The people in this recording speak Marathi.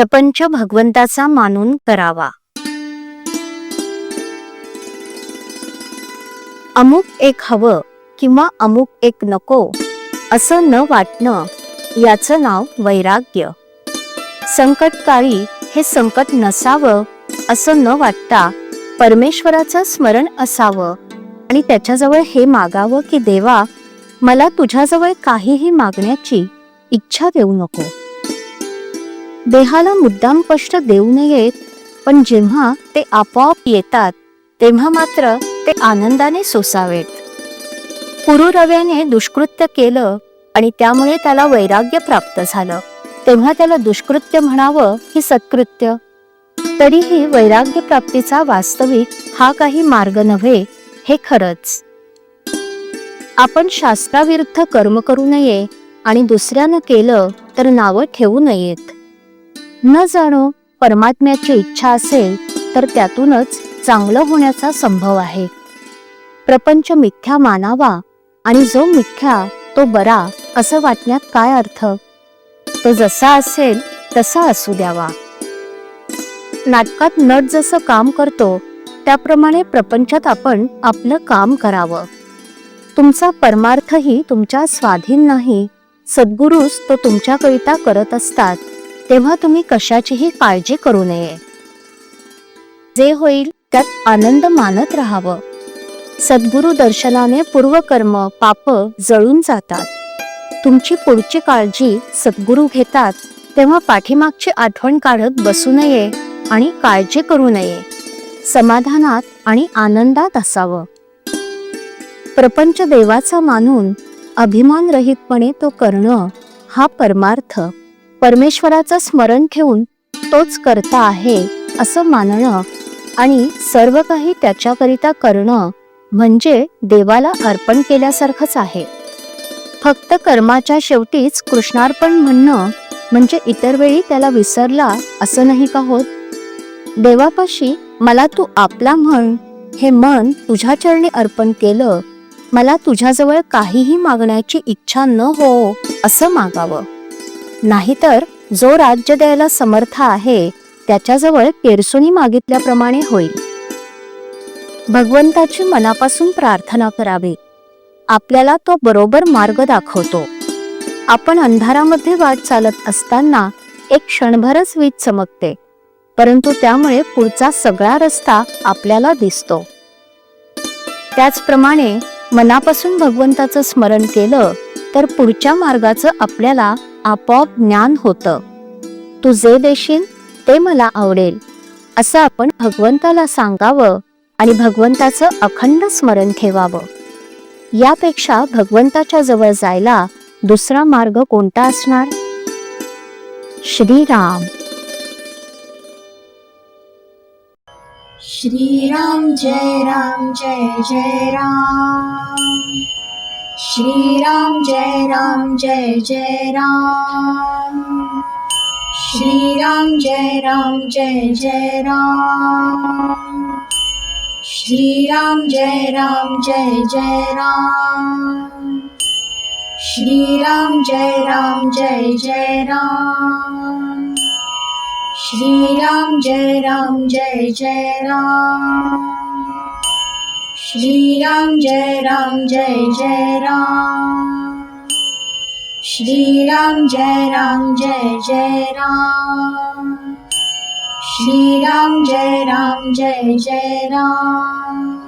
प्रपंच भगवंताचा मानून करावा. अमुक एक हवं किंवा अमुक एक नको असं न वाटणं याचं नाव वैराग्य. संकटकाळी हे संकट नसावं असं न वाटता परमेश्वराचं स्मरण असावं आणि त्याच्याजवळ हे मागावं की देवा, मला तुझ्याजवळ काहीही मागण्याची इच्छा देऊ नको. देहाला मुद्दाम कष्ट देऊ नयेत, पण जेव्हा ते आपोआप येतात तेव्हा मात्र ते आनंदाने सोसावेत. पुरुरव्याने दुष्कृत्य केलं आणि त्यामुळे त्याला वैराग्य प्राप्त झालं, तेव्हा त्याला दुष्कृत्य म्हणावं की सत्कृत्य? तरीही वैराग्य प्राप्तीचा वास्तविक हा काही मार्ग नव्हे हे खरंच. आपण शास्त्राविरुद्ध कर्म करू नये आणि दुसऱ्यानं केलं तर नावं ठेवू नयेत. न जाणो परमात्म्याची इच्छा असेल तर त्यातूनच चांगलं होण्याचा संभव आहे. प्रपंच मिथ्या मानावा आणि जो मिथ्या तो बरा असं वाटण्यात काय अर्थ? तो जसा असेल तसा असू द्यावा. नाटकात नट जसं काम करतो त्याप्रमाणे प्रपंचात आपण आपलं काम करावं. तुमचा परमार्थही तुमच्या स्वाधीन नाही, सद्गुरूच तो तुमच्याकरिता करत असतात, तेव्हा तुम्ही कशाचीही काळजी करू नये. जे होईल त्यात आनंद मानत राहावं. सद्गुरु दर्शनाने पूर्वकर्म पाप जळून जातात. तुमची पुढची काळजी सद्गुरु घेतात, तेव्हा पाठीमागची आठवण काढत बसू नये आणि काळजी करू नये. समाधानात आणि आनंदात असावं. प्रपंच देवाचा मानून अभिमानरहितपणे तो करणं हा परमार्थ. परमेश्वराचं स्मरण ठेवून तोच करता आहे असं मानणं आणि सर्व काही त्याच्याकरिता करणं म्हणजे देवाला अर्पण केल्यासारखंच आहे. फक्त कर्माच्या शेवटीच कृष्णार्पण म्हणणं म्हणजे इतर वेळी त्याला विसरला असं नाही का होत? देवापाशी मला तू आपला म्हण, हे मन तुझ्या चरणी अर्पण केलं, मला तुझ्याजवळ काहीही मागण्याची इच्छा न हो असं मागावं. नाहीतर जो राज्य द्यायला समर्थ आहे त्याच्याजवळ केरसुनी मागितल्याप्रमाणे होईल. भगवंताची मनापासून प्रार्थना करावी. आपल्याला तो बरोबर मार्ग दाखवतो. आपण अंधारामध्ये वाट चालत असताना एक क्षणभरच वीज चमकते, परंतु त्यामुळे पुढचा सगळा रस्ता आपल्याला दिसतो. त्याचप्रमाणे मनापासून भगवंताचं स्मरण केलं तर पुढच्या मार्गाचं आपल्याला आपोआप ज्ञान होतं. तू जे देशील ते मला आवडेल असं आपण भगवंताला सांगावं आणि भगवंताचं अखंड स्मरण ठेवावं. यापेक्षा भगवंताच्या जवळ जायला दुसरा मार्ग कोणता असणार? श्रीराम. श्रीराम जय राम जय जय राम. श्रीराम जय राम जय जय राम. श्रीराम जय राम जय जय राम. श्रीराम जय राम जय जय राम. श्रीराम जय राम जय जय राम. श्रीराम जय राम जय जय राम. श्रीराम जय राम जय जय राम. श्रीराम जय राम जय जय राम. श्रीराम जय राम जय जय राम.